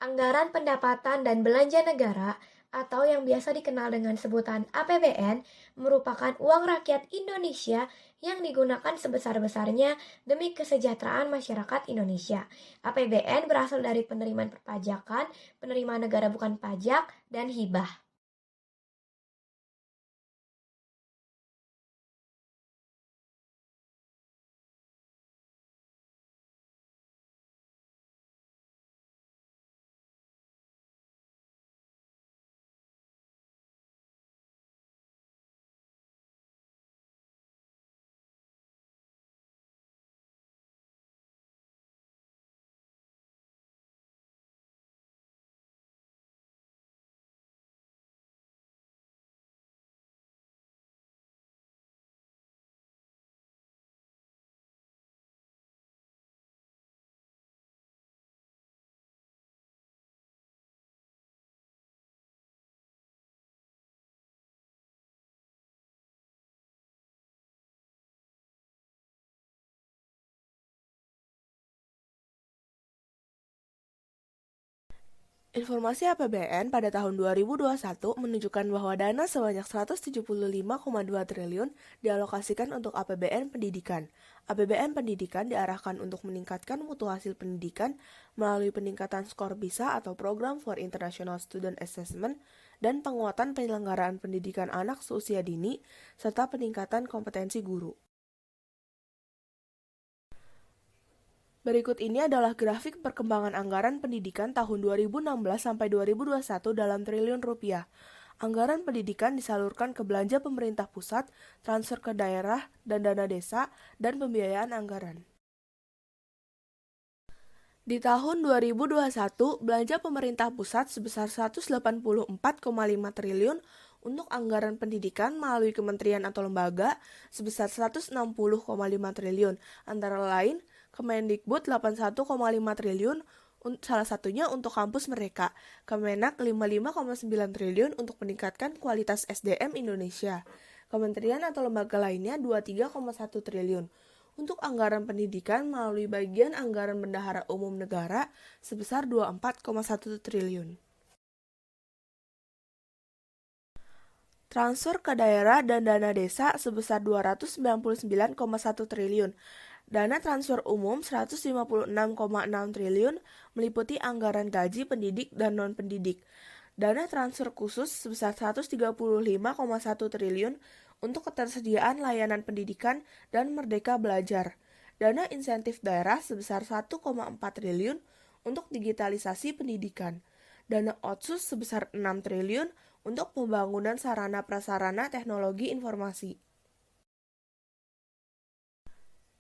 Anggaran pendapatan dan belanja negara atau yang biasa dikenal dengan sebutan APBN merupakan uang rakyat Indonesia yang digunakan sebesar-besarnya demi kesejahteraan masyarakat Indonesia. APBN berasal dari penerimaan perpajakan, penerimaan negara bukan pajak, dan hibah. Informasi APBN pada tahun 2021 menunjukkan bahwa dana sebanyak 175,2 triliun dialokasikan untuk APBN pendidikan. APBN pendidikan diarahkan untuk meningkatkan mutu hasil pendidikan melalui peningkatan skor PISA atau Program for International Student Assessment dan penguatan penyelenggaraan pendidikan anak seusia dini serta peningkatan kompetensi guru. Berikut ini adalah grafik perkembangan anggaran pendidikan tahun 2016 sampai 2021 dalam triliun rupiah. Anggaran pendidikan disalurkan ke belanja pemerintah pusat, transfer ke daerah, dan dana desa, dan pembiayaan anggaran. Di tahun 2021, belanja pemerintah pusat sebesar 184,5 triliun untuk anggaran pendidikan melalui kementerian atau lembaga sebesar 160,5 triliun, antara lain Kemendikbud 81,5 triliun, salah satunya untuk kampus mereka, Kemenak 55,9 triliun untuk meningkatkan kualitas SDM Indonesia, kementerian atau lembaga lainnya 23,1 triliun. Untuk anggaran pendidikan melalui bagian anggaran bendahara umum negara sebesar 24,1 triliun. Transfer ke daerah dan dana desa sebesar 299,1 triliun. Dana transfer umum 156,6 triliun meliputi anggaran gaji pendidik dan non-pendidik. Dana transfer khusus sebesar 135,1 triliun untuk ketersediaan layanan pendidikan dan Merdeka Belajar. Dana insentif daerah sebesar 1,4 triliun untuk digitalisasi pendidikan. Dana otsus sebesar 6 triliun untuk pembangunan sarana prasarana teknologi informasi.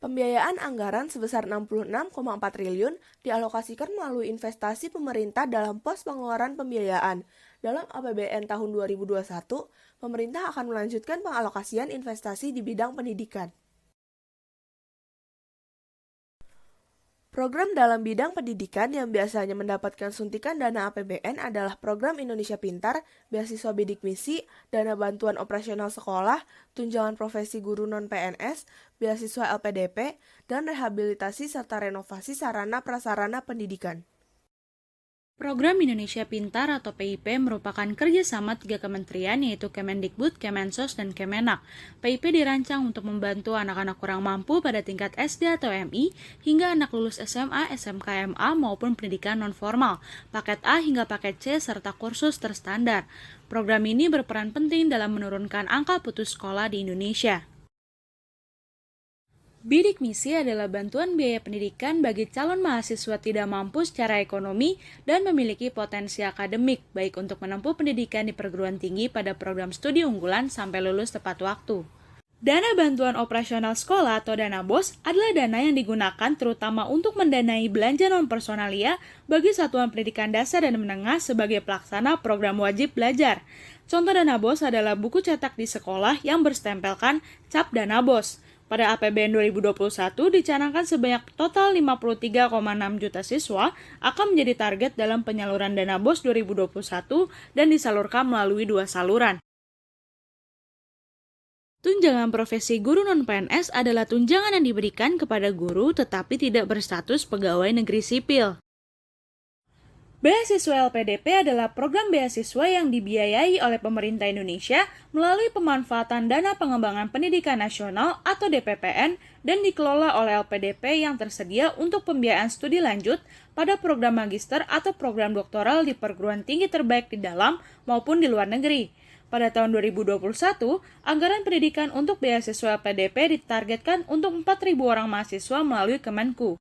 Pembiayaan anggaran sebesar 66,4 triliun dialokasikan melalui investasi pemerintah dalam pos pengeluaran pembiayaan. Dalam APBN tahun 2021, pemerintah akan melanjutkan pengalokasian investasi di bidang pendidikan. Program dalam bidang pendidikan yang biasanya mendapatkan suntikan dana APBN adalah Program Indonesia Pintar, Beasiswa Bidik Misi, Dana Bantuan Operasional Sekolah, Tunjangan Profesi Guru Non-PNS, Beasiswa LPDP, dan Rehabilitasi serta Renovasi Sarana Prasarana Pendidikan. Program Indonesia Pintar atau PIP merupakan kerjasama 3 kementerian yaitu Kemendikbud, Kemensos, dan Kemenak. PIP dirancang untuk membantu anak-anak kurang mampu pada tingkat SD atau MI hingga anak lulus SMA, SMK, MA maupun pendidikan non-formal, paket A hingga paket C serta kursus terstandar. Program ini berperan penting dalam menurunkan angka putus sekolah di Indonesia. Bidik misi adalah bantuan biaya pendidikan bagi calon mahasiswa tidak mampu secara ekonomi dan memiliki potensi akademik, baik untuk menempuh pendidikan di perguruan tinggi pada program studi unggulan sampai lulus tepat waktu. Dana bantuan operasional sekolah atau dana BOS adalah dana yang digunakan terutama untuk mendanai belanja non-personalia bagi satuan pendidikan dasar dan menengah sebagai pelaksana program wajib belajar. Contoh dana BOS adalah buku cetak di sekolah yang berstempelkan cap dana BOS. Pada APBN 2021 dicanangkan sebanyak total 53,6 juta siswa akan menjadi target dalam penyaluran dana BOS 2021 dan disalurkan melalui 2 saluran. Tunjangan profesi guru non-PNS adalah tunjangan yang diberikan kepada guru tetapi tidak berstatus pegawai negeri sipil. Beasiswa LPDP adalah program beasiswa yang dibiayai oleh pemerintah Indonesia melalui pemanfaatan Dana Pengembangan Pendidikan Nasional atau DPPN dan dikelola oleh LPDP yang tersedia untuk pembiayaan studi lanjut pada program magister atau program doktoral di perguruan tinggi terbaik di dalam maupun di luar negeri. Pada tahun 2021, anggaran pendidikan untuk beasiswa LPDP ditargetkan untuk 4.000 orang mahasiswa melalui Kemenku.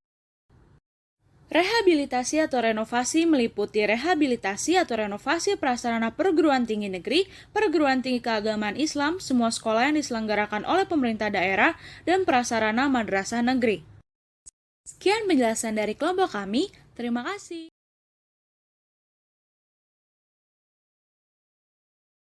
Rehabilitasi atau renovasi meliputi rehabilitasi atau renovasi prasarana perguruan tinggi negeri, perguruan tinggi keagamaan Islam, semua sekolah yang diselenggarakan oleh pemerintah daerah, dan prasarana madrasah negeri. Sekian penjelasan dari kelompok kami, terima kasih.